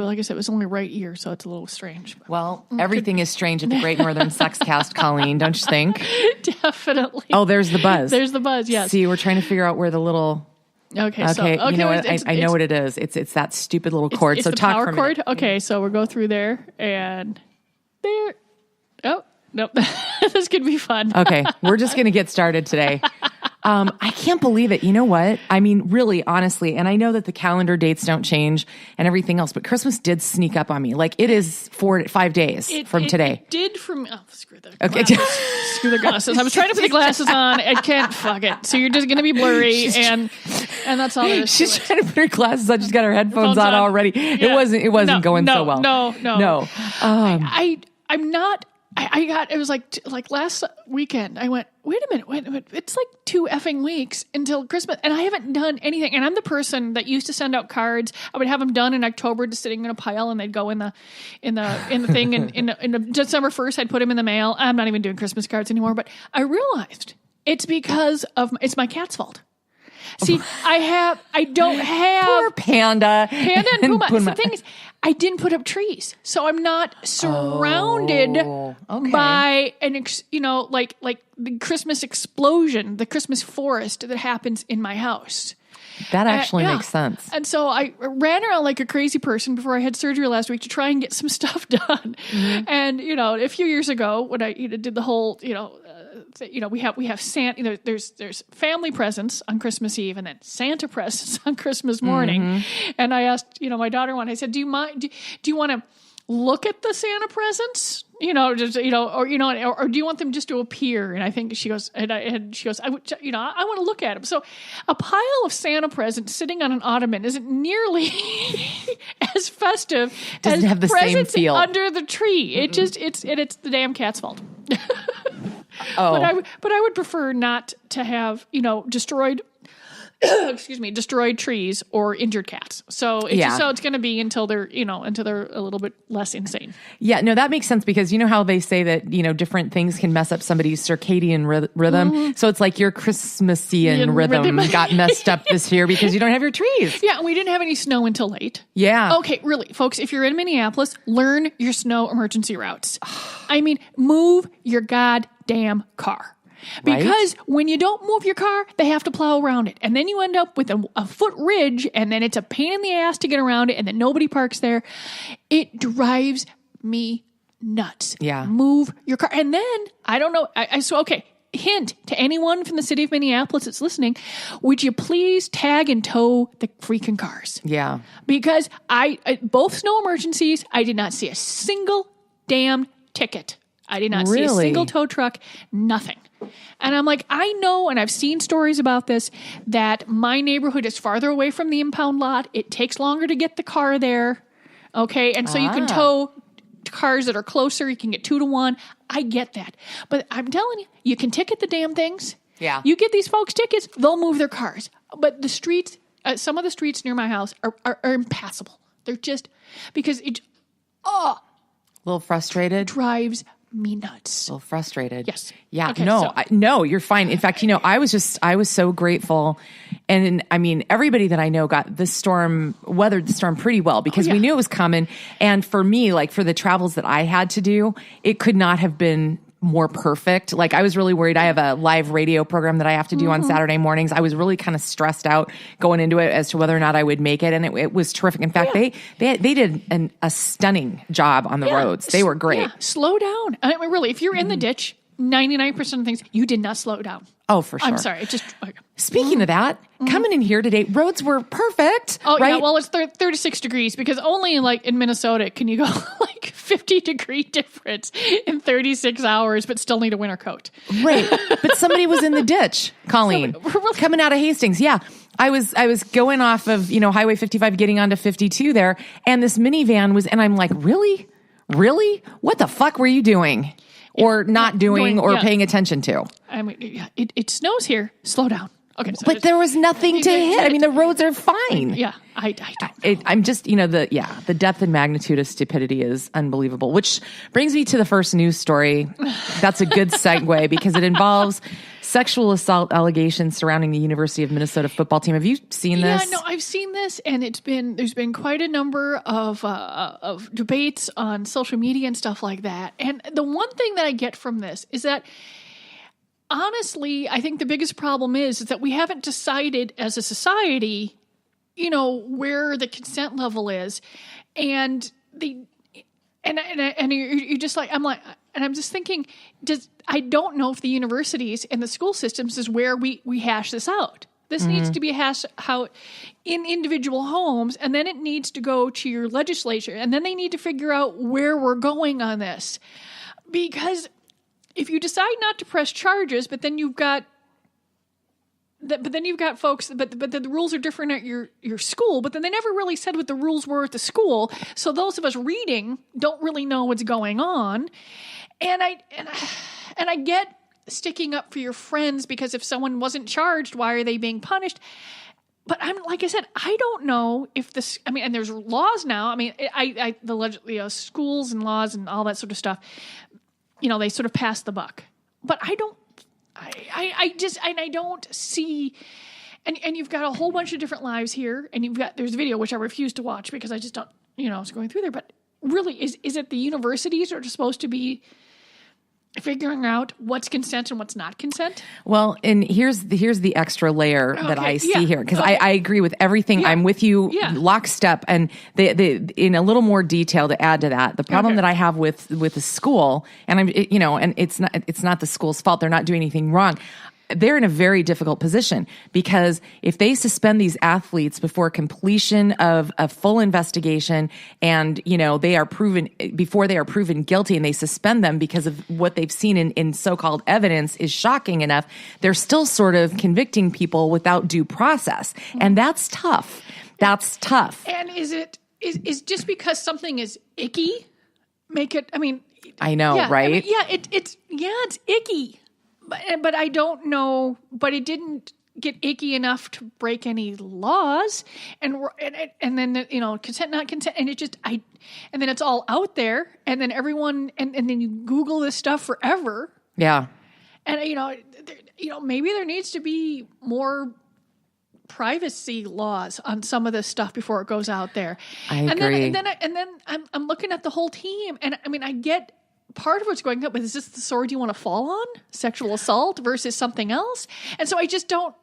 like I said, it was only right ear, so it's a little strange. Well, everything is strange at the Great Northern Sex Cast, Colleen, don't you think? Definitely. Oh, there's the buzz. There's the buzz, yes. See, we're trying to figure out where the little... Okay, you know what? I know what it is. It's that stupid little cord. It's so the talk power for a cord. minute. Okay, so we'll go through there and there. Oh, nope. This could be fun. Okay, we're just going to get started today. I can't believe it. You know what? I mean, really, honestly, and I know that the calendar dates don't change and everything else, but Christmas did sneak up on me. Like, it is 5 days from today. It did from... Oh, screw the glasses. Screw the glasses. I was trying to put the glasses on. I can't. Fuck it. So you're just going to be blurry, and that's all there is She's to it. trying to put her glasses on. She's got her headphones on already. Yeah. It wasn't going so well. No. I'm not... it was like last weekend, I went, wait a minute. It's like 2 effing weeks until Christmas and I haven't done anything. And I'm the person that used to send out cards. I would have them done in October, just sitting in a pile, and they'd go in the thing. And in December 1st, I'd put them in the mail. I'm not even doing Christmas cards anymore, but I realized it's because it's my cat's fault. See, I don't have... Poor Panda. Panda and Puma. The thing is, I didn't put up trees. So I'm not surrounded by like the Christmas explosion, the Christmas forest that happens in my house. That actually makes sense. And so I ran around like a crazy person before I had surgery last week to try and get some stuff done. Mm-hmm. And, a few years ago when I did the whole, we have Santa, there's family presents on Christmas Eve and then Santa presents on Christmas morning. Mm-hmm. And I asked, my daughter one, I said, do you want to look at the Santa presents? Or do you want them just to appear? And I think she goes, I want to look at them. So a pile of Santa presents sitting on an ottoman isn't nearly as festive Doesn't as have the presents same feel under the tree. It just, it's the damn cat's fault. Oh. But I would prefer not to have, destroyed trees or injured cats. So it's just how it's going to be until they're a little bit less insane. Yeah, no, that makes sense because you know how they say that, different things can mess up somebody's circadian rhythm. Mm-hmm. So it's like your Christmasian rhythm got messed up this year because you don't have your trees. Yeah, and we didn't have any snow until late. Yeah. Okay, really, folks, if you're in Minneapolis, learn your snow emergency routes. I mean, move your goddamn car. Because when you don't move your car, they have to plow around it. And then you end up with a foot ridge, and then it's a pain in the ass to get around it, and then nobody parks there. It drives me nuts. Yeah. Move your car. And then, I don't know, hint to anyone from the city of Minneapolis that's listening, would you please tag and tow the freaking cars? Yeah. Because both snow emergencies, I did not see a single damn ticket. I did not see a single tow truck, nothing. And I'm like, I know, and I've seen stories about this, that my neighborhood is farther away from the impound lot. It takes longer to get the car there. Okay. And so you can tow cars that are closer. You can get 2 to 1. I get that. But I'm telling you, you can ticket the damn things. Yeah. You get these folks tickets, they'll move their cars. But the streets, some of the streets near my house are impassable. They're just, because a little frustrated. Drives me nuts. A little frustrated. Yes. Yeah. Okay, no, you're fine. In fact, I was so grateful. And I mean, everybody that I know weathered the storm pretty well because we knew it was coming. And for me, like for the travels that I had to do, it could not have been more perfect. Like I was really worried. I have a live radio program that I have to do on Saturday mornings. I was really kind of stressed out going into it as to whether or not I would make it. And it was terrific. In fact, they did a stunning job on the roads. They were great. Yeah. Slow down. I mean, really, if you're in the ditch, 99% of things, you did not slow down. Oh, for sure. I'm sorry. Speaking of that, coming in here today, roads were perfect. Oh, right? Yeah. Well, it's 36 degrees because only in Minnesota can you go 50-degree difference in 36 hours, but still need a winter coat. Right. But somebody was in the ditch, Colleen, coming out of Hastings. Yeah. I was going off of, Highway 55, getting onto 52 there, and this minivan was, and I'm like, really? What the fuck were you doing? Or not doing or paying attention to? I mean, it snows here. Slow down. Okay. So but there was nothing to hit. I mean, the roads are fine. Yeah. I don't know. I'm just, the depth and magnitude of stupidity is unbelievable, which brings me to the first news story. That's a good segue because it involves sexual assault allegations surrounding the University of Minnesota football team. Have you seen this? Yeah, no, I've seen this, and there's been quite a number of debates on social media and stuff like that. And the one thing that I get from this is that, honestly, I think the biggest problem is that we haven't decided as a society, where the consent level is, and you're just like, I'm just thinking, I don't know if the universities and the school systems is where we hash this out. This needs to be hashed out in individual homes, and then it needs to go to your legislature, and then they need to figure out where we're going on this. Because if you decide not to press charges, but then you've got folks, but the rules are different at your school, but then they never really said what the rules were at the school. So those of us reading don't really know what's going on. And I get sticking up for your friends, because if someone wasn't charged, why are they being punished? But like I said, I don't know if this, and there's laws now. Schools and laws and all that sort of stuff, they sort of pass the buck, but I don't see, and you've got a whole bunch of different lives here, and there's a video, which I refuse to watch because I just don't, I was going through there, but really, is it the universities are supposed to be figuring out what's consent and what's not consent? Well, and here's the extra layer that I see here, because I agree with everything. I'm with you lockstep, and they in a little more detail to add to that. The problem that I have with the school, and and it's not the school's fault. They're not doing anything wrong. They're in a very difficult position, because if they suspend these athletes before completion of a full investigation, and they are proven guilty, and they suspend them because of what they've seen in so-called evidence is shocking enough, they're still sort of convicting people without due process, and that's tough. That's tough. And is just because something is icky make it? I know, right? It's icky. But I don't know. But it didn't get icky enough to break any laws, and then consent, not consent, and and then it's all out there, and then everyone, and then you Google this stuff forever. Yeah, and maybe there needs to be more privacy laws on some of this stuff before it goes out there. I agree. And then I'm looking at the whole team, and I get part of what's going up, but is this the sword you want to fall on? Sexual assault versus something else? And so I just don't,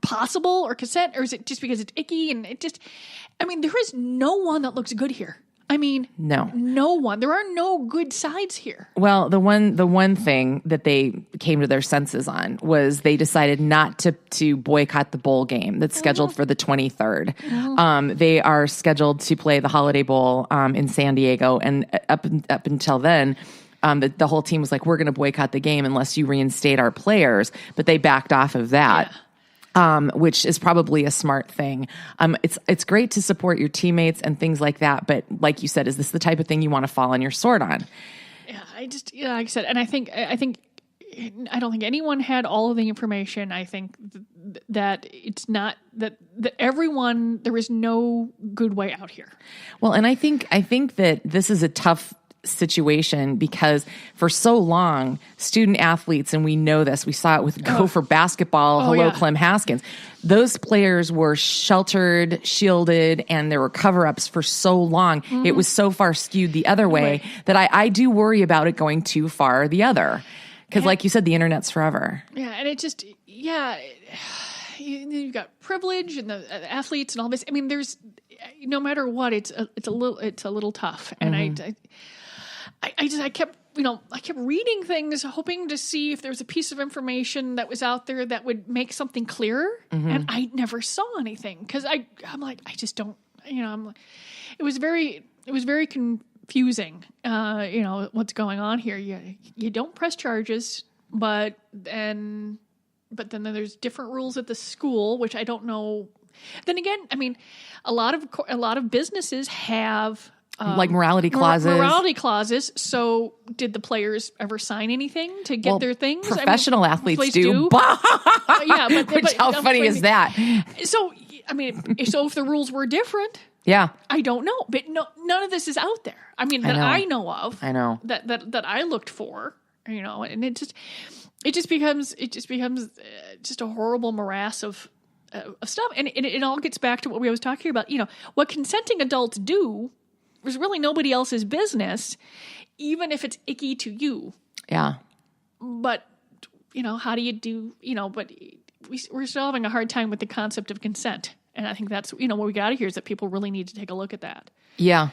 possible or consent, or is it just because it's icky? And it just, there is no one that looks good here. No one. There are no good sides here. Well, the one thing that they came to their senses on was they decided not to boycott the bowl game that's scheduled for the 23rd. They are scheduled to play the Holiday Bowl in San Diego, and up until then, the whole team was like, we're going to boycott the game unless you reinstate our players. But they backed off of that. Yeah. Which is probably a smart thing. It's great to support your teammates and things like that, but like you said, is this the type of thing you want to fall on your sword on? Yeah, like I said, and I don't think anyone had all of the information. I think that it's not that everyone, there is no good way out here. Well, and I think that this is a tough situation, because for so long, student athletes, and we know this, we saw it with Gopher basketball, Clem Haskins, those players were sheltered, shielded, and there were cover-ups for so long. It was so far skewed the other way that I do worry about it going too far the other. Because like you said, the internet's forever. Yeah, and it just, you've got privilege and the athletes and all this. There's, no matter what, it's a little tough. And I kept reading things, hoping to see if there was a piece of information that was out there that would make something clearer, and I never saw anything, because I'm like, I just don't, it was very confusing, what's going on here. You don't press charges, but then there's different rules at the school, which I don't know. Then again, a lot of businesses have like morality clauses. So did the players ever sign anything to get their things? Professional athletes do. Yeah, but how funny is that? So I mean, so if the rules were different, yeah, I don't know. But no, none of this is out there. I mean, that I know of. I know that I looked for. And it just becomes just a horrible morass of stuff. And it all gets back to what we was talking about. What consenting adults do is really nobody else's business, even if it's icky to you. Yeah. But, how do you do, but we're still having a hard time with the concept of consent. And I think that's, what we got to hear is that people really need to take a look at that. Yeah.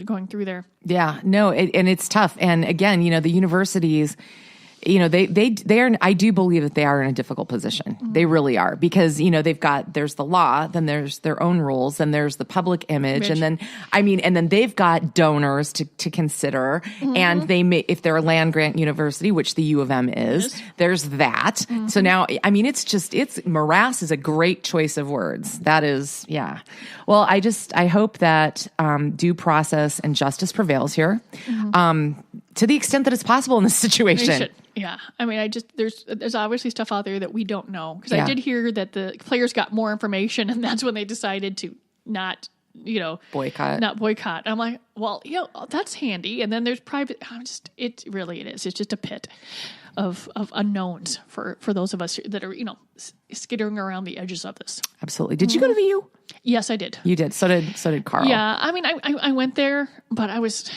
Going through there. Yeah. No, and it's tough. And again, the universities, they are, I do believe that they are in a difficult position. Mm-hmm. They really are, because, there's the law, then there's their own rules, then there's the public image. And then they've got donors to consider. Mm-hmm. And they may, if they're a land grant university, which the U of M is, there's that. Mm-hmm. So now, morass is a great choice of words. That is, yeah. Well, I hope that due process and justice prevails here, to the extent that it's possible in this situation. Yeah. I mean, there's obviously stuff out there that we don't know. Because I did hear that the players got more information, and that's when they decided to not, boycott. Not boycott. And I'm like, well, that's handy. And then there's private. It is. It's just a pit of unknowns for those of us that are, skittering around the edges of this. Absolutely. Did you go to the U? Yes, I did. You did. So did Carl. Yeah. I mean, I went there, but I was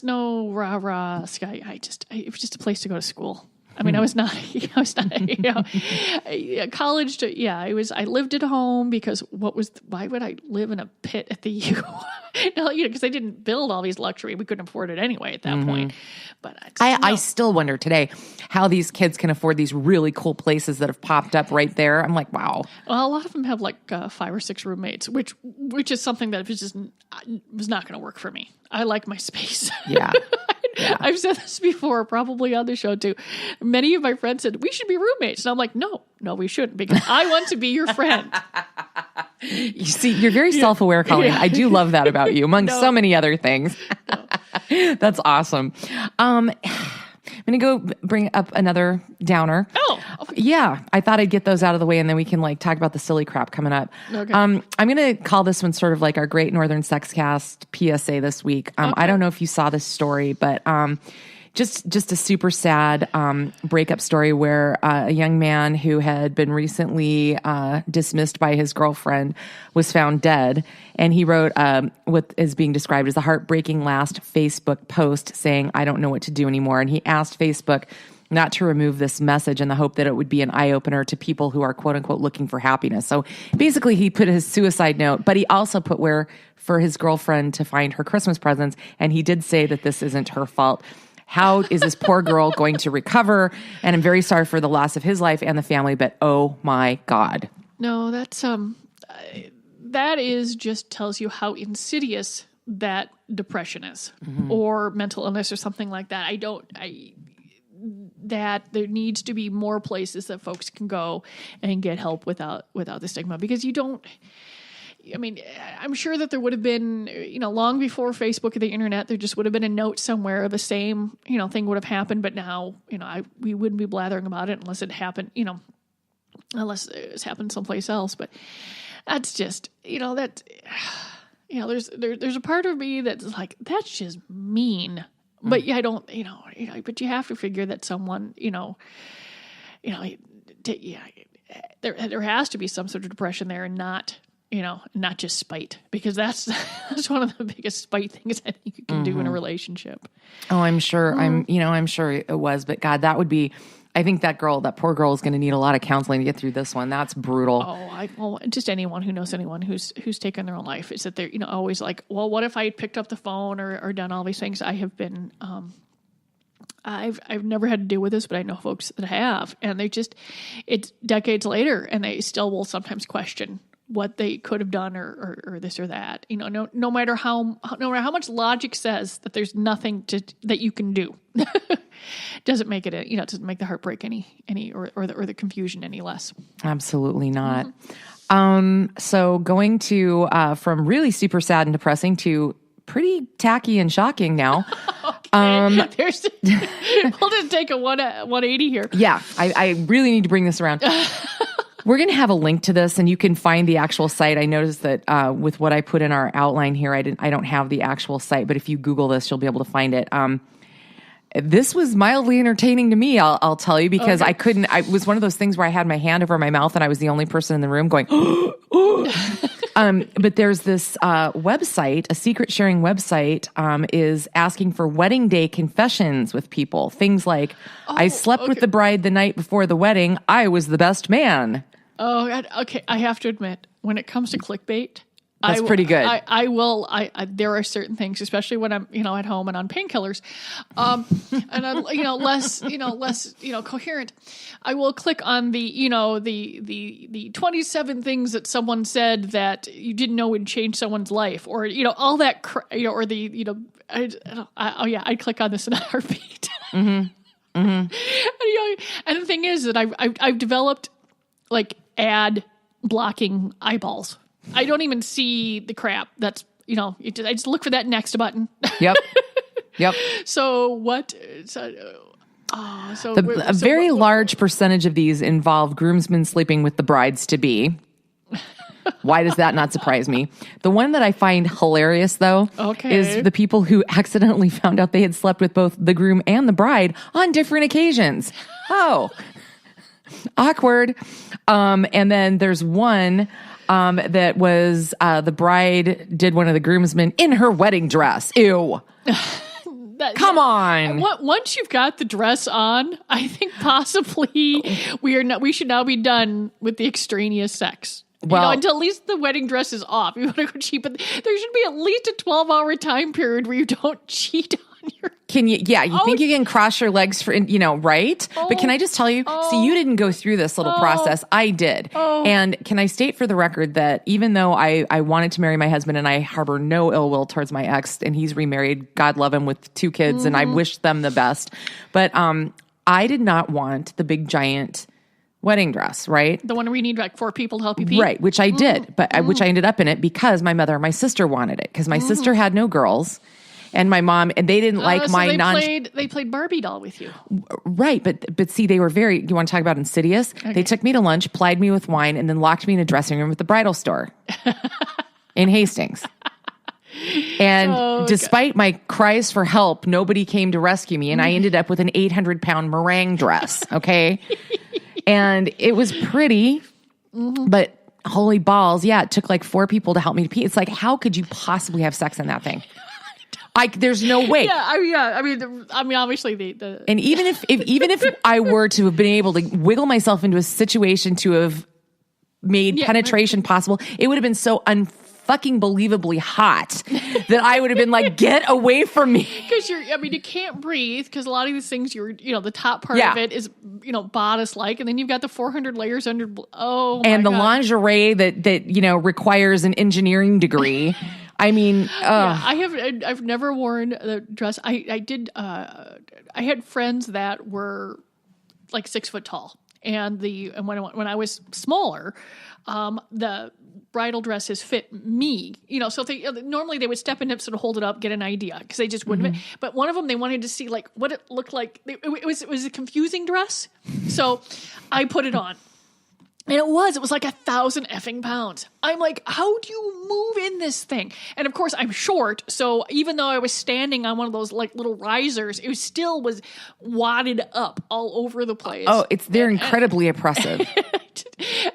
no rah-rah sky. It was just a place to go to school. I mean, I was not, college. I lived at home because why would I live in a pit at the U? Because they didn't build all these luxury. We couldn't afford it anyway at that point. But I still wonder today how these kids can afford these really cool places that have popped up right there. I'm like, wow. Well, a lot of them have like 5 or 6 roommates, which is something that was not going to work for me. I like my space. Yeah. Yeah. I've said this before, probably on the show too. Many of my friends said, we should be roommates. And I'm like, no, we shouldn't, because I want to be your friend. You see, you're very self-aware, Colleen. Yeah. I do love that about you, among so many other things. That's awesome. I'm going to go bring up another downer. Oh, okay. Yeah. I thought I'd get those out of the way, and then we can talk about the silly crap coming up. Okay. I'm going to call this one sort of like our Great Northern Sexcast PSA this week. Okay. I don't know if you saw this story, but just a super sad breakup story where a young man who had been recently dismissed by his girlfriend was found dead. And he wrote what is being described as a heartbreaking last Facebook post saying, "I don't know what to do anymore." And he asked Facebook not to remove this message in the hope that it would be an eye-opener to people who are quote-unquote looking for happiness. So basically he put his suicide note, but he also put where for his girlfriend to find her Christmas presents. And he did say that this isn't her fault. How is this poor girl going to recover? And I'm very sorry for the loss of his life and the family, but oh my God. No, that's that is just tells you how insidious that depression is, or mental illness or something like that. That there needs to be more places that folks can go and get help without the stigma, because you don't. I mean, I'm sure that there would have been, long before Facebook or the internet, there just would have been a note somewhere. The same, thing would have happened. But now, we wouldn't be blathering about it unless it happened, unless it's happened someplace else. But that's just, there's a part of me that's like, that's just mean. But I don't, but you have to figure that someone, there has to be some sort of depression there, and not just spite, because that's one of the biggest spite things I think you can do in a relationship. Oh, I'm sure. I'm sure it was, but God, that would be, I think that poor girl is going to need a lot of counseling to get through this one. That's brutal. Well, just anyone who knows anyone who's taken their own life is that they're, always like, well, what if I had picked up the phone or done all these things? I have been, I've never had to deal with this, but I know folks that have, and it's decades later, and they still will sometimes question what they could have done or this or that. No matter how much logic says that there's nothing that you can do, doesn't make it doesn't make the heartbreak any or the confusion any less. Absolutely not. So going to from really super sad and depressing to pretty tacky and shocking now. We'll just take a 180 here. Yeah, I really need to bring this around. We're going to have a link to this, and you can find the actual site. I noticed that with what I put in our outline here, I don't have the actual site, but if you Google this, you'll be able to find it. This was mildly entertaining to me, I'll tell you, because I it was one of those things where I had my hand over my mouth and I was the only person in the room going, but there's this website, a secret sharing website, is asking for wedding day confessions with people. Things like, I slept with the bride the night before the wedding. I was the best man. Oh, okay. I have to admit, when it comes to clickbait, that's pretty good. I will. There are certain things, especially when I'm, at home and on painkillers, and I'm, less coherent. I will click on the 27 things that someone said that you didn't know would change someone's life, or all that, or the I'd click on this in a heartbeat. Mm-hmm. Mm-hmm. And the thing is that I've developed like ad blocking eyeballs. I don't even see the crap. That's, I just look for that next button. Yep. So what? A very large percentage of these involve groomsmen sleeping with the brides-to-be. Why does that not surprise me? The one that I find hilarious, though, is the people who accidentally found out they had slept with both the groom and the bride on different occasions. Oh, awkward. And then there's one that was the bride did one of the groomsmen in her wedding dress. Ew. Come on. Once you've got the dress on, I think possibly we should now be done with the extraneous sex. Well, until at least the wedding dress is off. You want to go cheat, but there should be at least a 12-hour time period where you don't cheat on your... Can you? Yeah, you think you can cross your legs for, right? But can I just tell you, see, you didn't go through this little process. I did. And can I state for the record that even though I wanted to marry my husband and I harbor no ill will towards my ex, and he's remarried, God love him, with 2 kids, and I wish them the best. But I did not want the big giant wedding dress, right? The one where you need like 4 people to help you pee? Right, which I did, but which I ended up in it because my mother and my sister wanted it, because my sister had no girls, and my mom, and they didn't like my They played Barbie doll with you. Right, but see, they were very, you want to talk about insidious? Okay. They took me to lunch, plied me with wine, and then locked me in a dressing room at the bridal store in Hastings. And despite my cries for help, nobody came to rescue me, and I ended up with an 800-pound meringue dress, okay? And it was pretty, but holy balls, yeah, it took like 4 people to help me to pee. It's like, how could you possibly have sex in that thing? There's no way. I mean, obviously the and even if I were to have been able to wiggle myself into a situation to have made penetration possible, it would have been so fucking believably hot that I would have been like, get away from me. Because you can't breathe, because a lot of these things the top part of it is, bodice like, and then you've got the 400 layers under. And the lingerie that requires an engineering degree. I mean, I've never worn the dress. I did. I had friends that were like 6 foot tall, and when I was smaller, the bridal dresses fit me. So normally they would step in hips and hold it up, get an idea, because they just wouldn't. But one of them, they wanted to see like what it looked like. It was a confusing dress, so I put it on. And it was like 1,000 effing pounds. I'm like, how do you move in this thing? And of course, I'm short. So even though I was standing on one of those like little risers, it still was wadded up all over the place. Oh, they're incredibly oppressive.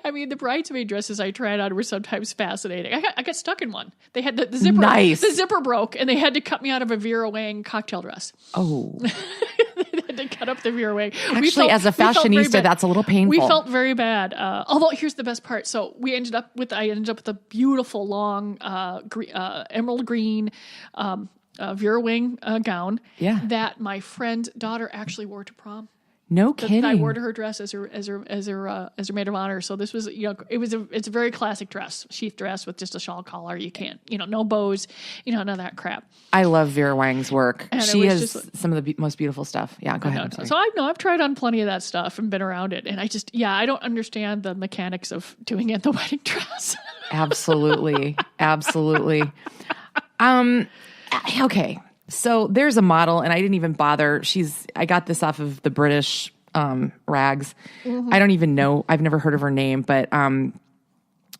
I mean, the bridesmaid dresses I tried on were sometimes fascinating. I got stuck in one. They had the zipper. Nice. The zipper broke, and they had to cut me out of a Vera Wang cocktail dress. Oh. They had to cut up the Vera Wang. Actually, as a fashionista, that's a little painful. We felt very bad. Although, here's the best part. So I ended up with a beautiful long emerald green Vera Wang gown that my friend's daughter actually wore to prom. No kidding. I wore to her dress as her maid of honor. So this was, it's a very classic dress, sheath dress with just a shawl collar. You can't, no bows, none of that crap. I love Vera Wang's work. And she has some of the most beautiful stuff. Yeah, go ahead. So I've tried on plenty of that stuff and been around it. And I don't understand the mechanics of doing it in the wedding dress. Absolutely. Absolutely. Okay. So there's a model, and I didn't even bother. I got this off of the British Rags. I don't even know. I've never heard of her name, but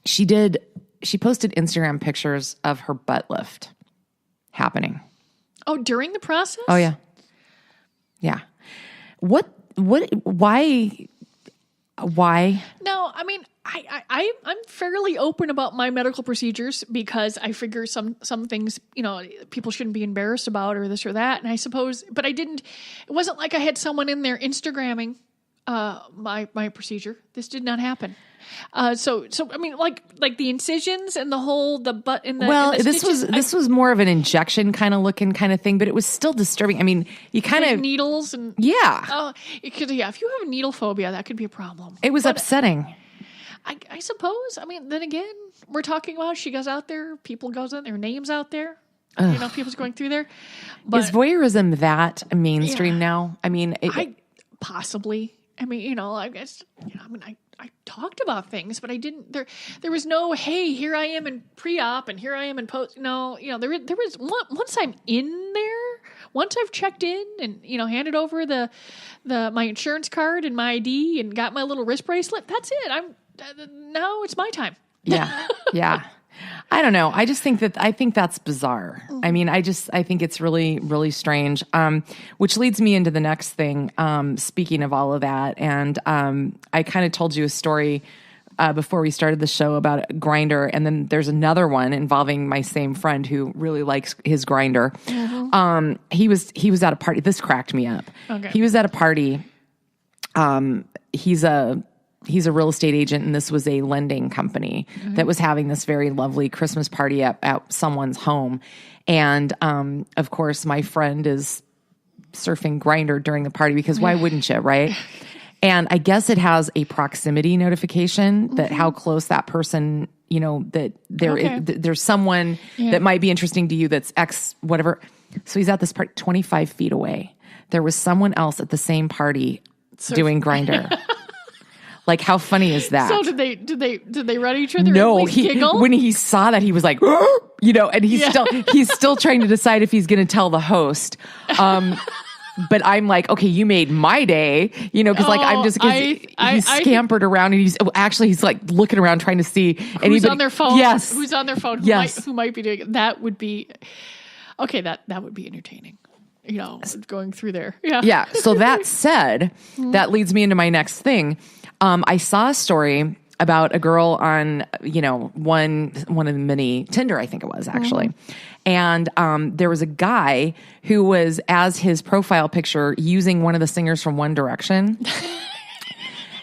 she posted Instagram pictures of her butt lift happening. Oh, during the process? Oh, yeah. Yeah. Why? No, I mean, I'm fairly open about my medical procedures because I figure some things, people shouldn't be embarrassed about or this or that. And I suppose, but it wasn't like I had someone in there Instagramming my procedure. This did not happen. So I mean, like the incisions and the butt in the this was more of an injection kind of looking kind of thing, but it was still disturbing. I mean, you kind of needles and if you have needle phobia, that could be a problem. It was upsetting. I suppose. I mean, then again, we're talking about she goes out there, people goes out, their names out there. People's going through there. But, is voyeurism that mainstream now? I mean, possibly. I mean, I guess, I talked about things, but I didn't, there was no, hey, here I am in pre-op and here I am in post. No, there was once I'm in there, once I've checked in and, handed over my insurance card and my ID and got my little wrist bracelet, that's it. Now it's my time. Yeah. Yeah. I don't know. I think that's bizarre. I mean, I think it's really, really strange. Which leads me into the next thing. Speaking of all of that, and I kind of told you a story before we started the show about Grindr, and then there's another one involving my same friend who really likes his Grindr. Mm-hmm. He was at a party. This cracked me up. Okay. He was at a party. He's a real estate agent, and this was a lending company that was having this very lovely Christmas party at someone's home. And, of course, my friend is surfing Grindr during the party because why wouldn't you, right? And I guess it has a proximity notification that how close that person, that there's someone that might be interesting to you that's X, whatever. So he's at this party 25 feet away. There was someone else at the same party doing Grindr. Like, how funny is that? So did they run each other? No, giggle? When he saw that, he was like, and he's still trying to decide if he's going to tell the host. But I'm like, okay, you made my day, because he scampered around and he's like looking around trying to see who's on their phone. Yes, who's on their phone? Who might be doing it? That would be okay. That would be entertaining. Going through there. Yeah. Yeah. So that said, that leads me into my next thing. I saw a story about a girl on, one of the many Tinder, I think it was actually. And there was a guy who was, as his profile picture, using one of the singers from One Direction.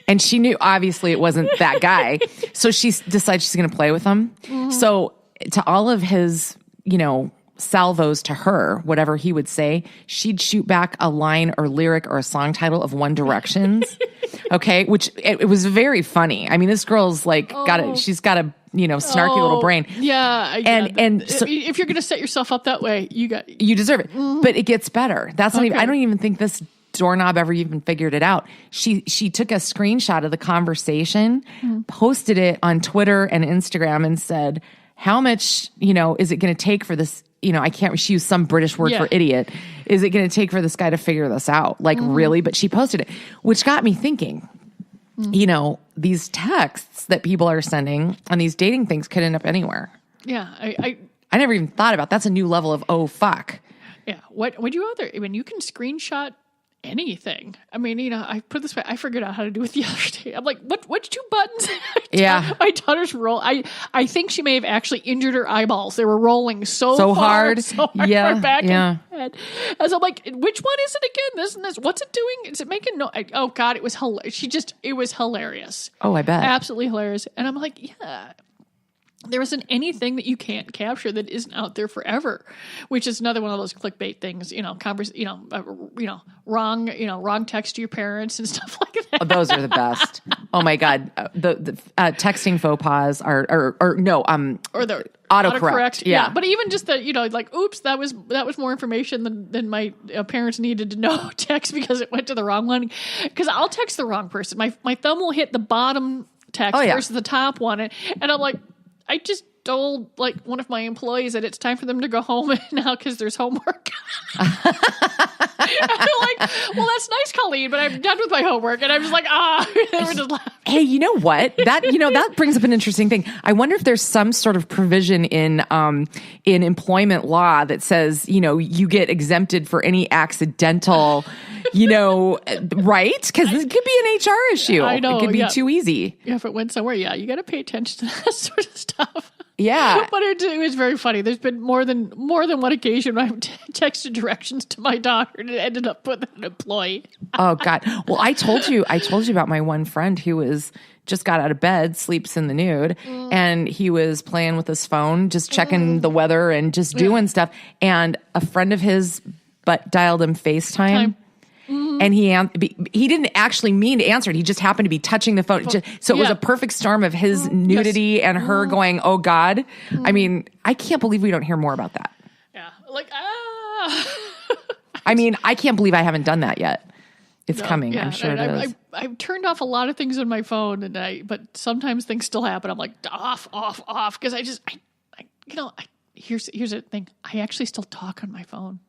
And she knew, obviously, it wasn't that guy. So she decided she's going to play with him. So to all of his, salvos to her, whatever he would say, she'd shoot back a line or lyric or a song title of One Direction's. Okay. Which it was very funny. I mean, this girl's like she's got a, snarky little brain. Yeah. And so if you're going to set yourself up that way, you deserve it. But it gets better. That's not even, I don't even think this doorknob ever even figured it out. She took a screenshot of the conversation, posted it on Twitter and Instagram and said, how much, is it going to take for this? She used some British word for idiot. Is it going to take for this guy to figure this out? Like, really? But she posted it, which got me thinking, these texts that people are sending on these dating things could end up anywhere. Yeah. I never even thought about that's a new level of, oh, fuck. Yeah. What would you rather? I mean, you can screenshot anything. I mean, I put it this way, I figured out how to do it the other day. I'm like, which two buttons? Yeah. My daughter's roll. I think she may have actually injured her eyeballs. They were rolling so hard. Back in head. As I'm like, which one is it again? This and this. What's it doing? Is it making no? Oh God, it was hilarious. It was hilarious. Oh, I bet. Absolutely hilarious. And I'm like, yeah. There isn't anything that you can't capture that isn't out there forever, which is another one of those clickbait things, wrong text to your parents and stuff like that. Oh, those are the best. Oh my God. The texting faux pas or the autocorrect. Yeah. But even just the, oops, that was more information than my parents needed to know text because it went to the wrong one. Because I'll text the wrong person. My thumb will hit the bottom text versus the top one. And I'm like, I just told one of my employees that it's time for them to go home now because there's homework. like, well, that's nice, Colleen, but I'm done with my homework. And I'm just like, they were just laughing. Hey, you know what? That brings up an interesting thing. I wonder if there's some sort of provision in employment law that says, you get exempted for any accidental, right? Because it could be an HR issue. I know. It could be too easy. Yeah, if it went somewhere, you got to pay attention to that sort of stuff. Yeah. But it was very funny. There's been more than one occasion when I've texted directions to my daughter and it ended up with an employee. Oh God. Well, I told you about my one friend who just got out of bed, sleeps in the nude, and he was playing with his phone, just checking the weather and just doing stuff. And a friend of his dialed him FaceTime. And he didn't actually mean to answer it. He just happened to be touching the phone. So it was a perfect storm of his nudity and her going, oh God. I mean, I can't believe we don't hear more about that. Yeah. Like, I mean, I can't believe I haven't done that yet. It's coming. Yeah, I'm sure it is. I've turned off a lot of things on my phone, but sometimes things still happen. I'm like, off. Because here's the thing. I actually still talk on my phone.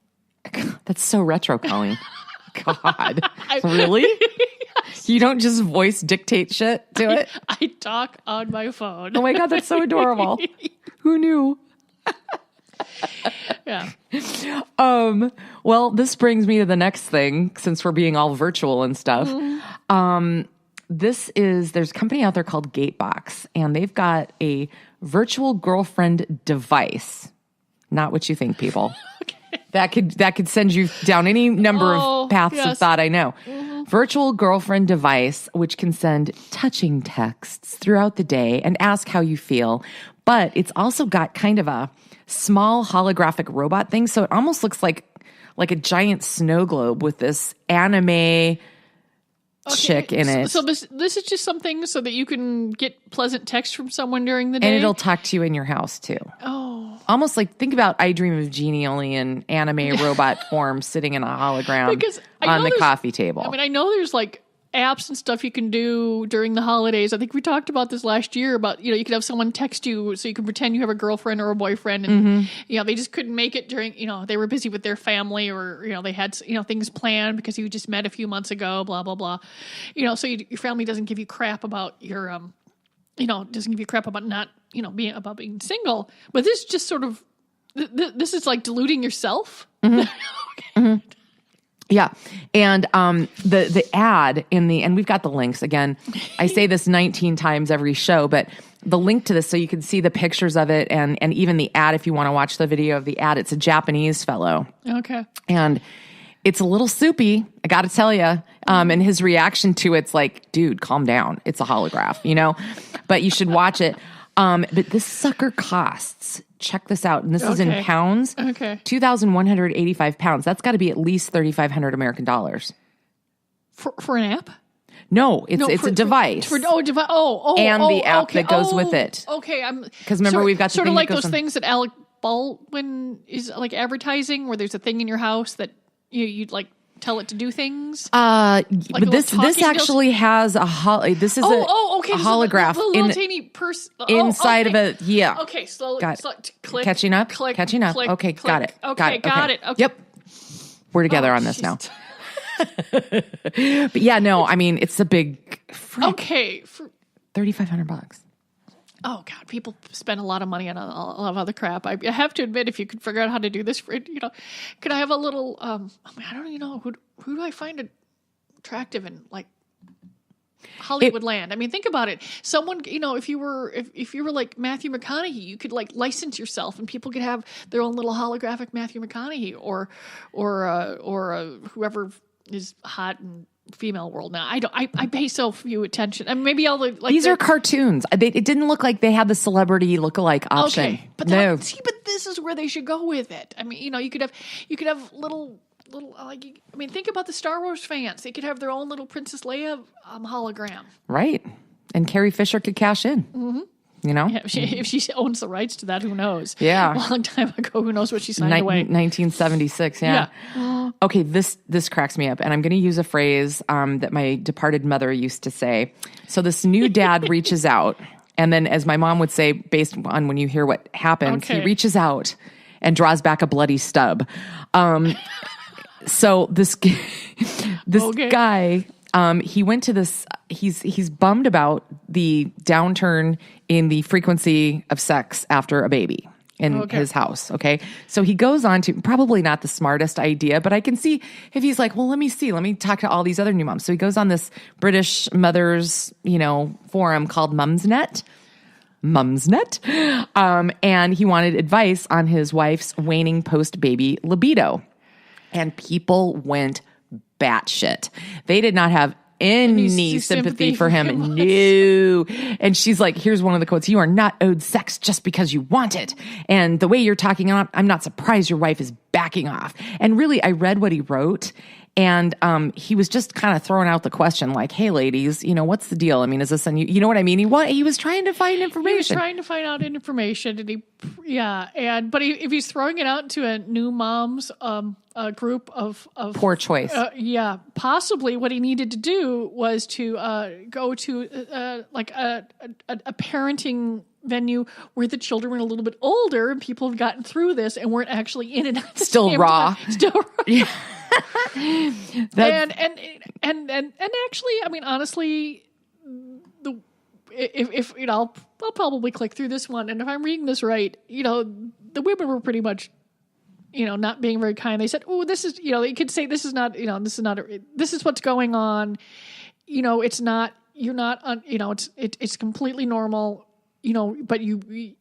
That's so retro, Colleen. God. Really? Yes. You don't just voice dictate shit to it? I talk on my phone. Oh my God, that's so adorable. Who knew? Yeah. Well, this brings me to the next thing, since we're being all virtual and stuff. There's a company out there called Gatebox, and they've got a virtual girlfriend device. Not what you think, people. Okay. That could send you down any number of paths of thought, I know. Virtual girlfriend device, which can send touching texts throughout the day and ask how you feel. But it's also got kind of a small holographic robot thing. So it almost looks like a giant snow globe with this anime chick in it. So this is just something so that you can get pleasant text from someone during the day? And it'll talk to you in your house too. Oh. Almost like, think about I Dream of Jeannie, only in anime robot form, sitting in a hologram on the coffee table. I mean, I know there's like apps and stuff you can do during the holidays. I think we talked about this last year about, you could have someone text you so you can pretend you have a girlfriend or a boyfriend and, they just couldn't make it during, they were busy with their family or, they had, things planned because you just met a few months ago, blah, blah, blah. So your family doesn't give you crap about your, doesn't give you crap about not, being single. But this is just sort of, this is like deluding yourself. Okay. Yeah. And the ad and we've got the links again. I say this 19 times every show, but the link to this so you can see the pictures of it and even the ad if you want to watch the video of the ad. It's a Japanese fellow. Okay. And it's a little soupy, I got to tell you. And his reaction to it's like, dude, calm down. It's a holograph, But you should watch it. But this sucker costs, check this out, and this is in pounds. Okay. 2,185 pounds. That's got to be at least 3,500 American dollars. For an app? No, it's a device. And the app that goes with it. Okay, because remember we've got the sort thing of like that goes those things that Alec Baldwin is like advertising, where there's a thing in your house that you'd like tell it to do things. But this actually has a holograph tiny person inside of it. Yeah. Okay, slowly. Got it. Click. Catching up. Click. Okay, click. got it. Okay, got it. Okay. Yep. We're together on this now. But yeah, no, I mean it's a big. Okay. For $3,500. Oh God, people spend a lot of money on a lot of other crap. I have to admit, if you could figure out how to do this, could I have a little? I don't even know who do I find attractive in like Hollywood land. I mean, think about it. Someone, if you were like Matthew McConaughey, you could like license yourself, and people could have their own little holographic Matthew McConaughey or whoever is hot and female world now. I pay so few attention. I mean, maybe all the like these are cartoons. It didn't look like they had the celebrity lookalike option. Okay, but but this is where they should go with it. I mean, you could have little like. I mean, think about the Star Wars fans. They could have their own little Princess Leia hologram. Right, and Carrie Fisher could cash in. Mm-hmm. Yeah, if she owns the rights to that, who knows? Yeah. A long time ago, who knows what she signed away? 1976, yeah. Okay, this cracks me up, and I'm going to use a phrase that my departed mother used to say. So this new dad reaches out, and then as my mom would say, based on when you hear what happens, he reaches out and draws back a bloody stub. So this guy, he went to this, he's bummed about the downturn in the frequency of sex after a baby in his house. Okay. So he goes on to, probably not the smartest idea, but I can see if he's like, well, let me talk to all these other new moms. So he goes on this British mothers, forum called Mumsnet. And he wanted advice on his wife's waning post-baby libido. And people went batshit. They did not have any sympathy for him. No. And she's like, here's one of the quotes. You are not owed sex just because you want it. And the way you're talking, I'm not surprised your wife is backing off. And really, I read what he wrote. And he was just kind of throwing out the question like, hey, ladies, what's the deal? I mean, is this you know what I mean? He was trying to find information. He was trying to find out information. But if he's throwing it out to a new mom's group of poor choice. Possibly what he needed to do was to go to a parenting venue where the children were a little bit older and people have gotten through this and weren't actually in it. Still raw. Yeah. and actually, I mean, honestly, if I'll probably click through this one, and if I'm reading this right, the women were pretty much, not being very kind. They said, "Oh, this is," they could say, "This is not, this is what's going on." It's not. You're not. It's completely normal. But you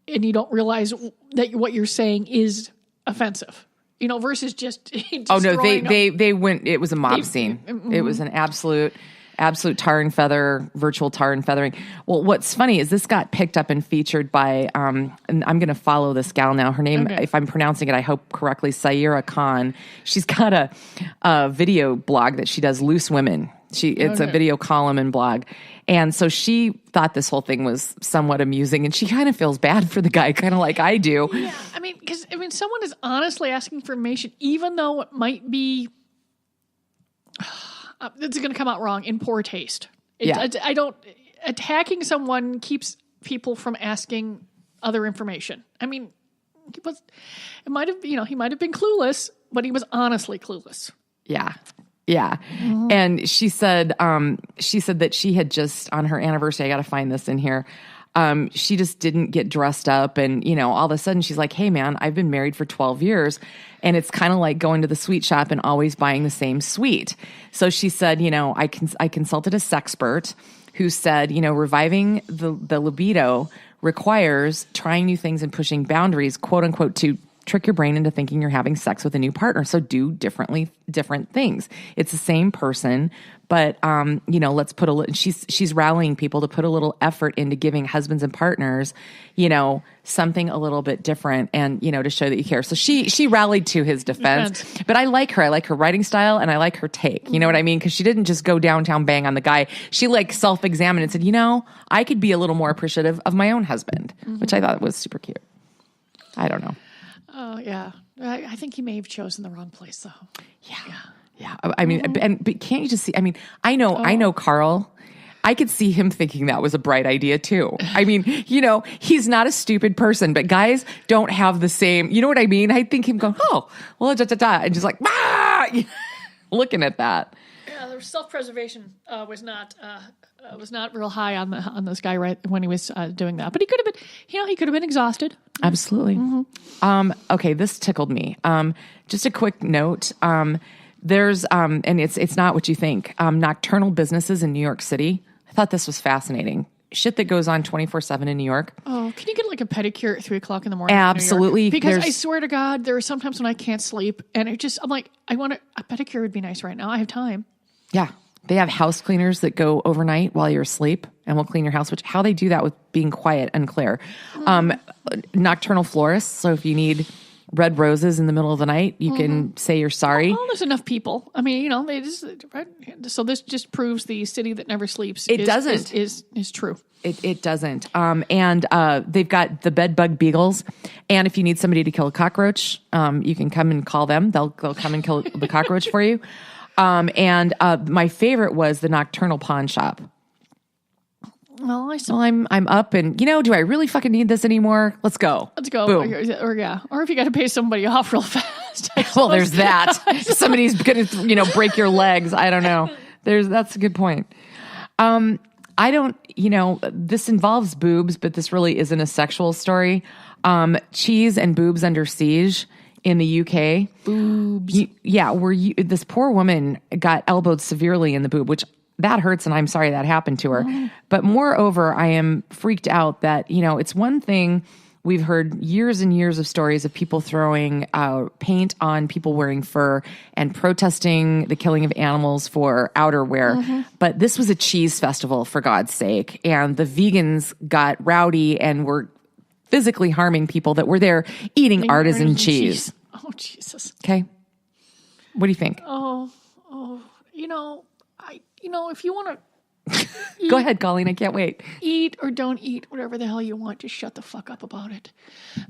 don't realize that what you're saying is offensive. Versus just oh no, they went. It was a mob scene. Mm-hmm. It was an absolute tar and feather, virtual tar and feathering. Well, what's funny is this got picked up and featured by, and I'm going to follow this gal now. Her name, if I'm pronouncing it, I hope correctly, Saira Khan. She's got a video blog that she does, Loose Women. It's a video column and blog. And so she thought this whole thing was somewhat amusing, and she kind of feels bad for the guy, kind of like I do. Yeah, because someone is honestly asking for information, even though it might be, it's going to come out wrong, in poor taste. I don't, attacking someone keeps people from asking other information. I mean, he might have been clueless, but he was honestly clueless. Yeah. Yeah. Mm-hmm. And she said that she had just, on her anniversary, I got to find this in here. She just didn't get dressed up. And, all of a sudden she's like, hey man, I've been married for 12 years and it's kind of like going to the sweet shop and always buying the same sweet. So she said, I consulted a sexpert who said, reviving the libido requires trying new things and pushing boundaries, quote unquote, to trick your brain into thinking you're having sex with a new partner. So do different things. It's the same person, but, let's put she's rallying people to put a little effort into giving husbands and partners, something a little bit different and, to show that you care. So she rallied to his defense, but I like her. I like her writing style and I like her take. You know what I mean? Cause she didn't just go downtown bang on the guy. She self-examined and said, I could be a little more appreciative of my own husband, which I thought was super cute. I don't know. Oh, yeah. I think he may have chosen the wrong place, though. Yeah. I mean, but can't you just see? I mean, I know Carl. I could see him thinking that was a bright idea, too. I mean, he's not a stupid person, but guys don't have the same, you know what I mean? I think him going, oh, well, and just like, looking at that. Yeah, the self-preservation was not real high on this guy right when he was doing that. But he could have been, he could have been exhausted. Absolutely. Mm-hmm. Okay, this tickled me. Just a quick note. There's and it's not what you think. Nocturnal businesses in New York City. I thought this was fascinating. Shit that goes on 24/7 in New York. Oh, can you get like a pedicure at 3:00 in the morning? Absolutely. Because I swear to God, there are sometimes when I can't sleep, and I'm like, a pedicure would be nice right now. I have time. Yeah. They have house cleaners that go overnight while you're asleep and will clean your house, which how they do that with being quiet, unclear. Nocturnal florists. So if you need red roses in the middle of the night, you can say you're sorry. Well, there's enough people. I mean, they just, right? So this just proves the city that never sleeps. Doesn't. Is true. It doesn't. And they've got the bed bug beagles. And if you need somebody to kill a cockroach, you can come and call them. They'll come and kill the cockroach for you. And my favorite was the nocturnal pawn shop. Well, I'm up and, do I really fucking need this anymore? Let's go. Boom. Or if you got to pay somebody off real fast. breakfast. Well, there's that. Somebody's going to, break your legs. I don't know. That's a good point. I don't, this involves boobs, but this really isn't a sexual story. Cheese and boobs under siege in the UK. Boobs. This poor woman got elbowed severely in the boob, which that hurts, and I'm sorry that happened to her. But moreover, I am freaked out that, it's one thing. We've heard years and years of stories of people throwing paint on people wearing fur and protesting the killing of animals for outerwear. But this was a cheese festival, for God's sake. And the vegans got rowdy and were physically harming people that were there eating artisan cheese. Oh, Jesus. Okay. What do you think? If you want to go ahead, Colleen. I can't wait. Eat or don't eat whatever the hell you want. Just shut the fuck up about it.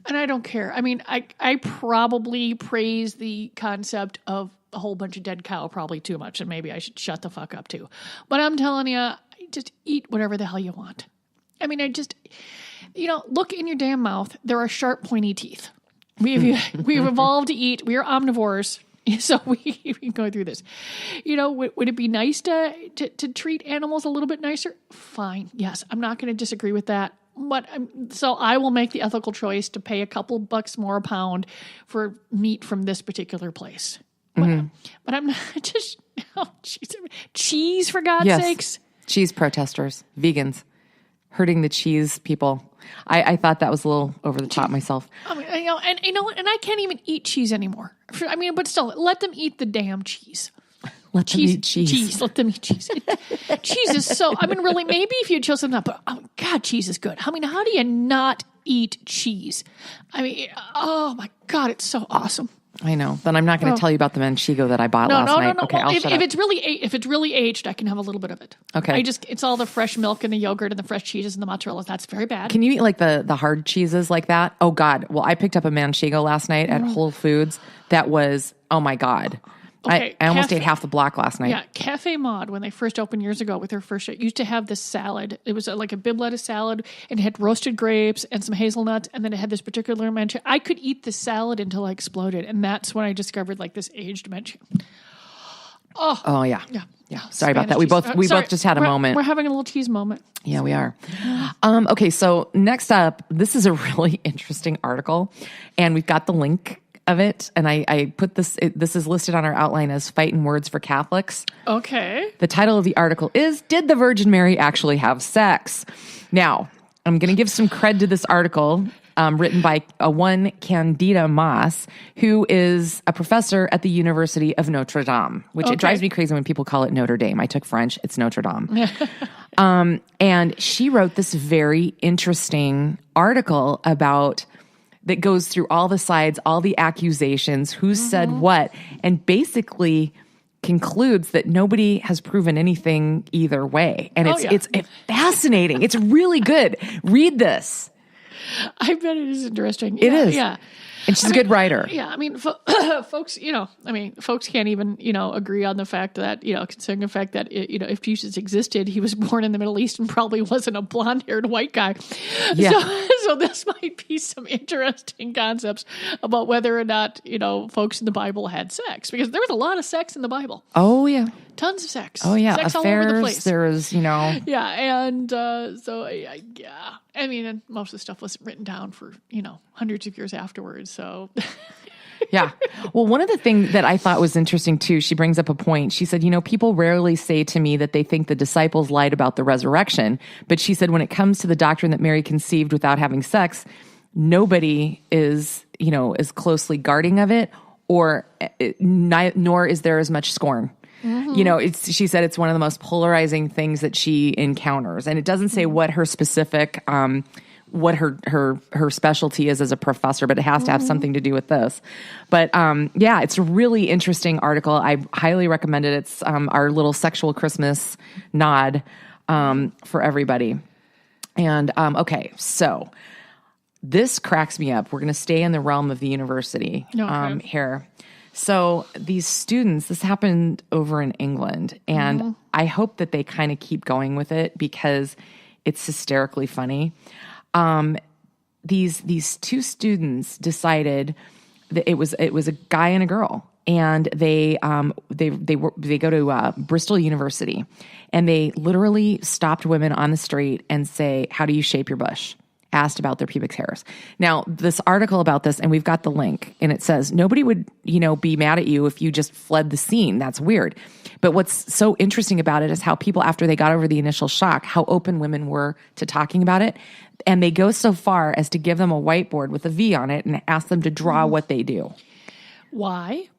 And I don't care. I mean, I probably praise the concept of a whole bunch of dead cow probably too much, and maybe I should shut the fuck up too. But I'm telling you, just eat whatever the hell you want. I mean, look in your damn mouth. There are sharp, pointy teeth. We've evolved to eat. We are omnivores. So we can go through this. Would it be nice to treat animals a little bit nicer? Fine. Yes. I'm not going to disagree with that. But so I will make the ethical choice to pay a couple bucks more a pound for meat from this particular place. But I'm not just, cheese for God's sakes. Cheese protesters, vegans, hurting the cheese people. I thought that was a little over the top myself. I mean, and I can't even eat cheese anymore. But still, let them eat the damn cheese. Let them eat cheese. Let them eat cheese. Cheese is so, really, maybe if you chose something up, but God, cheese is good. I mean, how do you not eat cheese? I mean, oh my God, it's so awesome. I know. Then I'm not going to tell you about the manchego that I bought last night. No. Okay, well, I'll shut up. If it's really aged, I can have a little bit of it. Okay. It's all the fresh milk and the yogurt and the fresh cheeses and the mozzarella. That's very bad. Can you eat like the hard cheeses like that? Oh God. Well, I picked up a manchego last night at Whole Foods. That was, oh my God. Okay, I almost ate half the block last night. Yeah, Cafe Maud, when they first opened years ago with their first show, used to have this salad. It was like a bib lettuce salad, and it had roasted grapes and some hazelnuts, and then it had this particular manchego. I could eat the salad until I exploded, and that's when I discovered like this aged manchego. Oh yeah. Yeah. Sorry about that. We both just had a moment. We're having a little tease moment. Yeah, we are. Okay, so next up, this is a really interesting article, and we've got the link of it, and I put this. This is listed on our outline as "Fighting Words for Catholics." Okay. The title of the article is "Did the Virgin Mary Actually Have Sex?" Now, I'm going to give some cred to this article, written by one Candida Moss, who is a professor at the University of Notre Dame, which it drives me crazy when people call it Notre Dame. I took French; it's Notre Dame. And she wrote this very interesting article that goes through all the sides, all the accusations, who said what, and basically concludes that nobody has proven anything either way. And it's fascinating. It's really good. Read this. I bet it is interesting. It is. Yeah. And she's a good writer. Yeah, I mean, folks, folks can't even, agree on the fact that, considering the fact that, if Jesus existed, he was born in the Middle East and probably wasn't a blonde-haired white guy. Yeah. So this might be some interesting concepts about whether or not, folks in the Bible had sex, because there was a lot of sex in the Bible. Oh, yeah. Tons of sex. Oh, yeah. Sex Affairs, all over the place. there was, Yeah, and I mean, and most of the stuff wasn't written down for, hundreds of years afterwards, so... Yeah. Well, one of the things that I thought was interesting, too, she brings up a point. She said, people rarely say to me that they think the disciples lied about the resurrection. But she said when it comes to the doctrine that Mary conceived without having sex, nobody is, as closely guarding of it, nor is there as much scorn. She said it's one of the most polarizing things that she encounters. And it doesn't say what her specific... what her specialty is as a professor, but it has to have something to do with this. But it's a really interesting article. I highly recommend it. It's our little sexual Christmas nod for everybody. And okay, so this cracks me up. We're going to stay in the realm of the university here. So these students, this happened over in England, and I hope that they kind of keep going with it because it's hysterically funny. These two students decided it was a guy and a girl, and they go to Bristol University, and they literally stopped women on the street and say, "How do you shape your bush?" Asked about their pubic hairs. Now, this article about this, and we've got the link, and it says nobody would, be mad at you if you just fled the scene. That's weird. But what's so interesting about it is how people, after they got over the initial shock, how open women were to talking about it. And they go so far as to give them a whiteboard with a V on it and ask them to draw what they do. Why?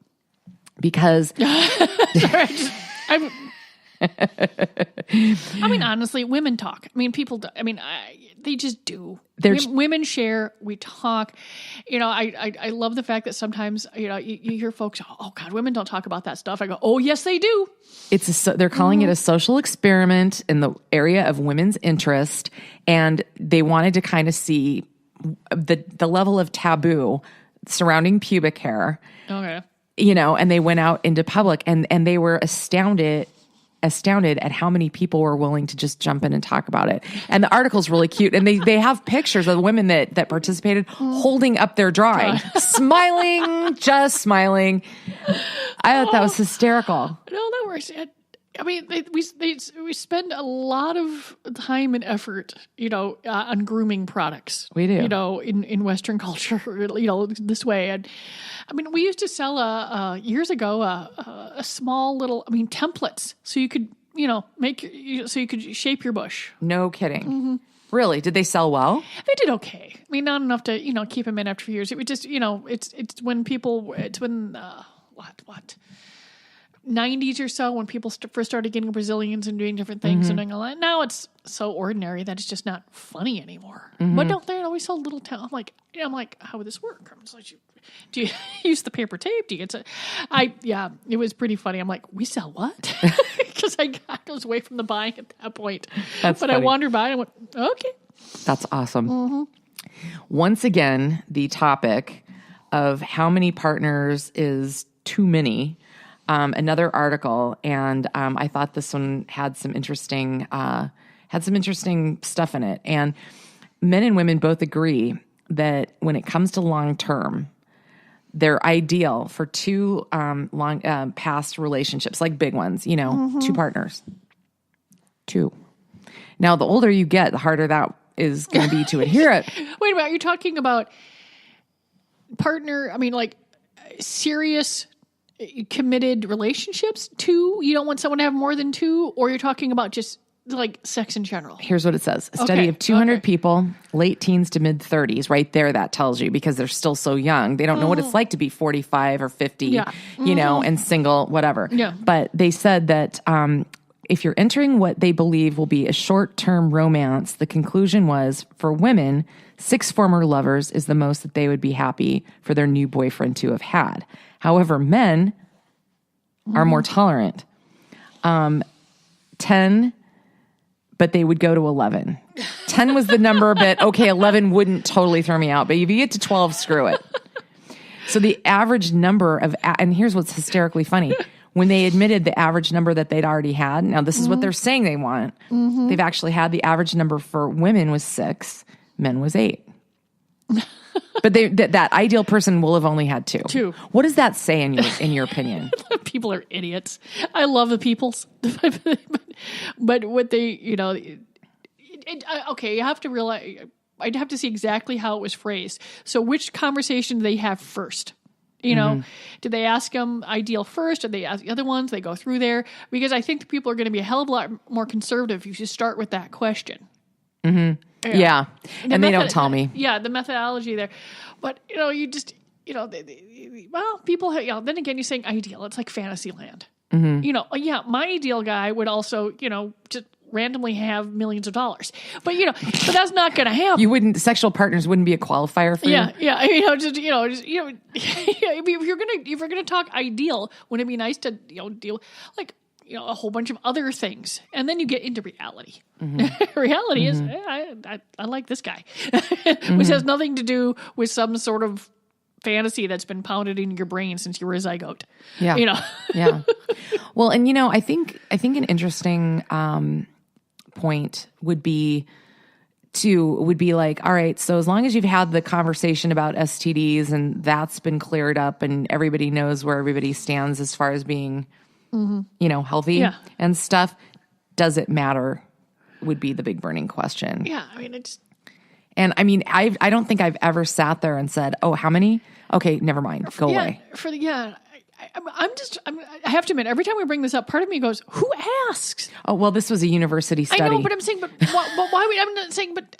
Because honestly, women talk. People do. They just do. Women share. We talk. I love the fact that sometimes, you hear folks, "Oh God, women don't talk about that stuff." I go, "Oh yes, they do." They're calling it a social experiment in the area of women's interest, and they wanted to kind of see the level of taboo surrounding pubic hair. Okay. And they went out into public, and they were astounded at how many people were willing to just jump in and talk about it. And the article's really cute. And they have pictures of the women that participated holding up their drawing, smiling, just smiling. I thought that was hysterical. No, that works. We spend a lot of time and effort, on grooming products. We do. In Western culture, this way. And we used to sell years ago a small little templates so you could so you could shape your bush. No kidding. Mm-hmm. Really? Did they sell well? They did okay. Not enough to keep them in after a few years. It was just it's when 90s or so, when people first started getting Brazilians and doing different things and doing all that. Now it's so ordinary that it's just not funny anymore. Mm-hmm. But no, they always sold little town. I'm like, how would this work? I'm just like, do you use the paper tape? Do you get to? It was pretty funny. I'm like, we sell what? Because I was away from the buying at that point. That's funny. I wandered by and I went, okay. That's awesome. Mm-hmm. Once again, the topic of how many partners is too many. Another article, and I thought this one had some interesting stuff in it. And men and women both agree that when it comes to long term, they're ideal for two long past relationships, like big ones. Two partners, two. Now, the older you get, the harder that is going to be to adhere it. Wait a minute, you're talking about partner? Serious, committed relationships? Two? You don't want someone to have more than two? Or you're talking about just sex in general? Here's what it says. A study of 200 people, late teens to mid 30s, right there, that tells you, because they're still so young. They don't know what it's like to be 45 or 50, and single, whatever. Yeah. But they said that if you're entering what they believe will be a short-term romance, the conclusion was, for women, 6 former lovers is the most that they would be happy for their new boyfriend to have had. However, men are more tolerant. 10, but they would go to 11. 10 was the number, but 11 wouldn't totally throw me out. But if you get to 12, screw it. So the average number of, and here's what's hysterically funny. When they admitted the average number that they'd already had, now this is what they're saying they want. Mm-hmm. They've actually had the average number for women was 6, men was 8. But that ideal person will have only had 2. 2. What does that say in your opinion? People are idiots. I love the peoples, but what they, okay, you have to realize. I'd have to see exactly how it was phrased. So, which conversation do they have first? Did they ask them ideal first? Or they ask the other ones? They go through there, because I think the people are going to be a hell of a lot more conservative if you start with that question. Mm-hmm. Yeah. And they don't tell me. Yeah, the methodology there. But, you just, people, then again, you're saying ideal. It's like fantasy land. Mm-hmm. My ideal guy would also, just randomly have millions of dollars. But, but that's not going to happen. Sexual partners wouldn't be a qualifier for you? Yeah. If you're going to talk ideal, wouldn't it be nice to, deal a whole bunch of other things, and then you get into reality. Mm-hmm. Reality is, I like this guy, which has nothing to do with some sort of fantasy that's been pounded in your brain since you were a zygote. Yeah, yeah. Well, and I think an interesting point would be too would be like, all right, so as long as you've had the conversation about STDs and that's been cleared up and everybody knows where everybody stands as far as being, healthy and stuff, does it matter? Would be the big burning question. Yeah. I mean, and I mean, I don't think I've ever sat there and said, oh, how many? Okay, never mind. Go away. I have to admit, every time we bring this up, part of me goes, who asks? Oh, well, this was a university study. I know, but I'm saying, why would, I'm not saying, but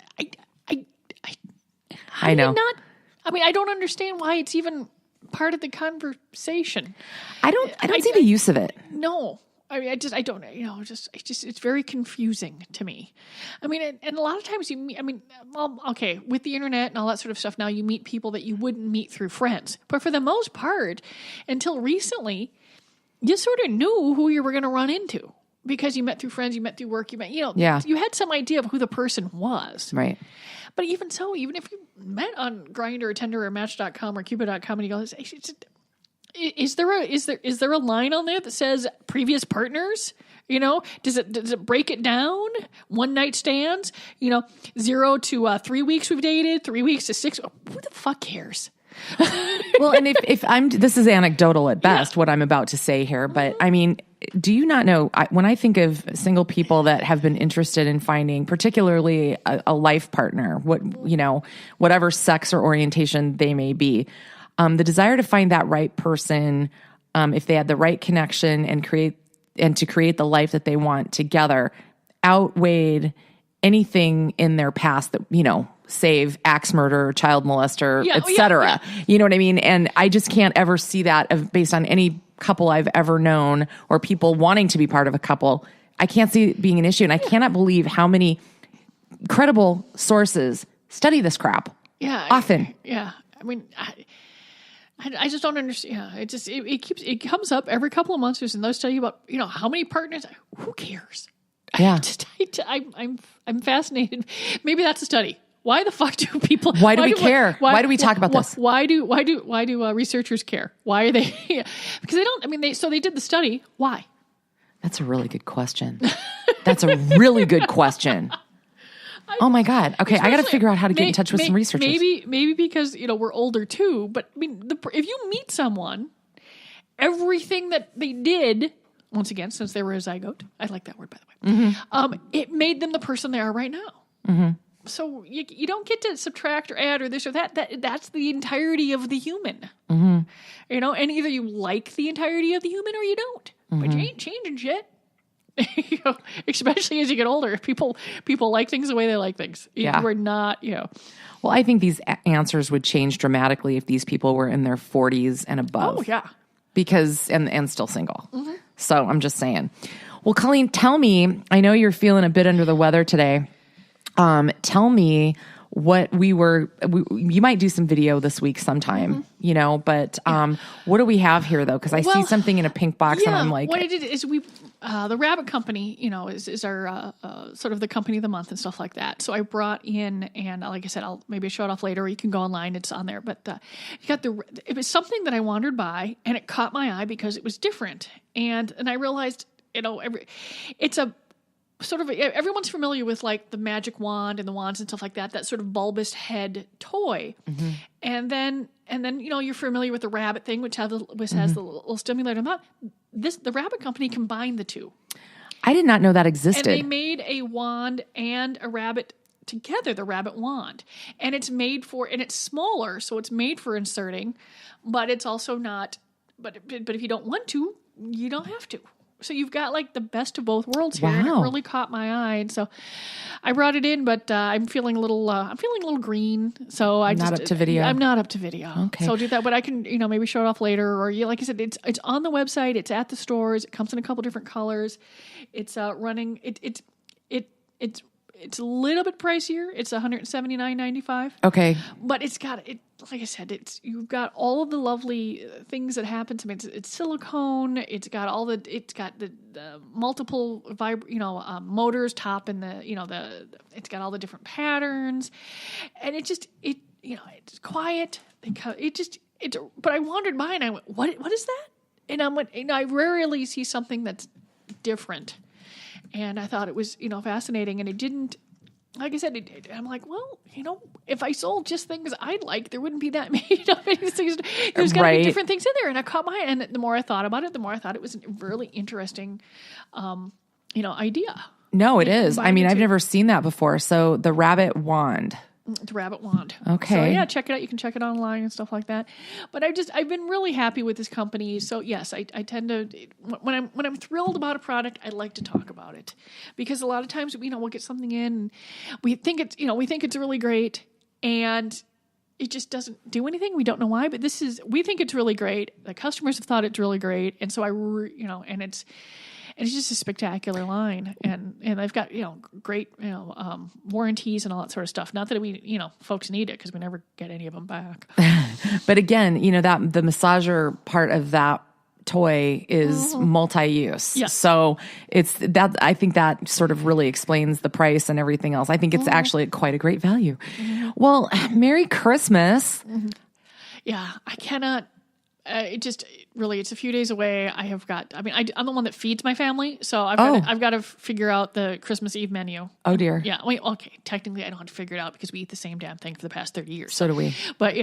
I know. I don't understand why it's even part of the conversation. I don't see the use of it. No. I mean, I don't, it's very confusing to me. I mean, and a lot of times with the internet and all that sort of stuff, now you meet people that you wouldn't meet through friends. But for the most part, until recently, you sort of knew who you were going to run into because you met through friends, you met through work, you had some idea of who the person was. Right. But even so, even if you met on Grindr or Tinder or Match.com or Cupid.com and you go, is there a line on there that says previous partners? Does it break it down? One night stands? 0 to 3 weeks we've dated, 3 weeks to 6. Who the fuck cares? Well, and if this is anecdotal at best, what I'm about to say here, but I mean, do you not know, when I think of single people that have been interested in finding particularly a life partner, whatever sex or orientation they may be, the desire to find that right person, if they had the right connection and to create the life that they want together, outweighed anything in their past that, save axe murderer, child molester, etc. You know what I mean? And I just can't ever see that based on any couple I've ever known or people wanting to be part of a couple. I can't see it being an issue. And I cannot believe how many credible sources study this crap. Yeah. Often. I mean, I just don't understand. It comes up every couple of months. And they'll tell you about, how many partners. Who cares? Yeah. I'm fascinated. Maybe that's a study. Why the fuck do people? Why do we care? Why do we talk about this? Why do researchers care? Why are they? Because they don't. I mean, so they did the study. Why? That's a really good question. That's a really good question. Oh my God. Okay, I got to figure out how to get in touch with some researchers. Maybe because we're older too. But I mean, if you meet someone, everything that they did, once again, since they were a zygote, I like that word by the way. It made them the person they are right now. Mm-hmm. So you don't get to subtract or add or this or that. That's the entirety of the human. Mm-hmm. And either you like the entirety of the human or you don't. Mm-hmm. But you ain't changing shit. Especially as you get older, people like things the way they like things. You are not, Well, I think these answers would change dramatically if these people were in their 40s and above. Oh, yeah. Because, and still single. Mm-hmm. So I'm just saying. Well, Colleen, tell me, I know you're feeling a bit under the weather today. Tell me what you might do some video this week sometime, but what do we have here though? Cause I see something in a pink box and I'm like, what I did is the Rabbit Company, is our, sort of the company of the month and stuff like that. So I brought in, and like I said, I'll maybe show it off later, or you can go online. It's on there, but, it was something that I wandered by and it caught my eye because it was different. And I realized, it's a, sort of everyone's familiar with like the magic wand and the wands and stuff like that sort of bulbous head toy. Mm-hmm. And then you're familiar with the rabbit thing, which has the little stimulator. The Rabbit Company combined the two. I did not know that existed. And they made a wand and a rabbit together, the rabbit wand. And it's smaller, so it's made for inserting, but it's also not, but if you don't want to, you don't have to. So you've got like the best of both worlds here, and it really caught my eye. And so I brought it in, but I'm feeling a little green. So I'm not up to video. Okay. So I'll do that, but I can maybe show it off later, or like I said, it's on the website. It's at the stores. It comes in a couple different colors. It's running. It's a little bit pricier. It's $179.95. Okay. But it's got it. Like I said, you've got all of the lovely things that happen to me. It's silicone. It's got the multiple motors, top and it's got all the different patterns, and it's quiet. But I wandered by and I went, what is that? And I rarely see something that's different. And I thought it was, fascinating, and it didn't like I said, I'm like, well, if I sold just things I like, there wouldn't be that many. There's got to be different things in there. And I caught my eye. And the more I thought about it, the more I thought it was a really interesting, idea. No, it is. I mean, I've never seen that before. So the rabbit wand. The rabbit wand. Okay. So yeah, check it out. You can check it online and stuff like that. But I've been really happy with this company. So yes, I tend to, when I'm thrilled about a product, I like to talk about it, because a lot of times, we'll get something in and we think it's really great, and it just doesn't do anything. We don't know why, but we think it's really great. The customers have thought it's really great. And so and it's just a spectacular line, and they've got great warranties and all that sort of stuff. Not that we folks need it, because we never get any of them back. But again, that the massager part of that toy is multi-use. Yes. So it's that, I think that sort of really explains the price and everything else. I think it's actually quite a great value. Well, Merry Christmas. Yeah, I cannot. It's a few days away. I'm the one that feeds my family, so I've got to figure out the Christmas Eve menu. Oh dear. Yeah. Okay. Technically, I don't have to figure it out because we eat the same damn thing for the past 30 years. So do we. But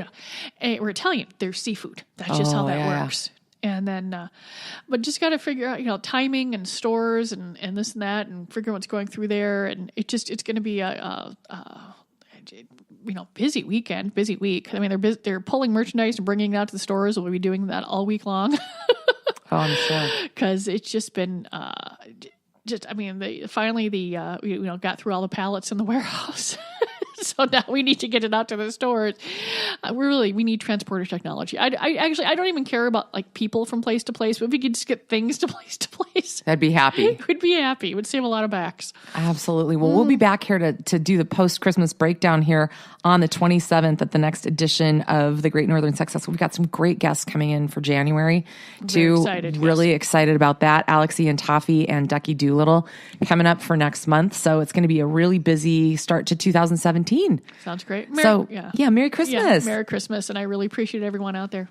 we're Italian. There's seafood. That's just how that works. And then, but just got to figure out, timing and stores and this and that, and figure what's going through there. And it's going to be busy week. I mean, they're pulling merchandise and bringing it out to the stores. We'll be doing that all week long. Oh, I'm sure. Because it's just been, finally got through all the pallets in the warehouse. So now we need to get it out to the stores. We need transporter technology. I don't even care about people from place to place, but if we could just get things to place, I'd be happy. We'd be happy. It would save a lot of backs. Absolutely. Well, we'll be back here to do the post-Christmas breakdown here on the 27th at the next edition of the Great Northern Sex Fest. We've got some great guests coming in for January too. Really excited about that. Alexi and Toffee and Ducky Doolittle coming up for next month. So it's going to be a really busy start to 2017. Sounds great. Merry Christmas. Yeah, Merry Christmas. And I really appreciate everyone out there.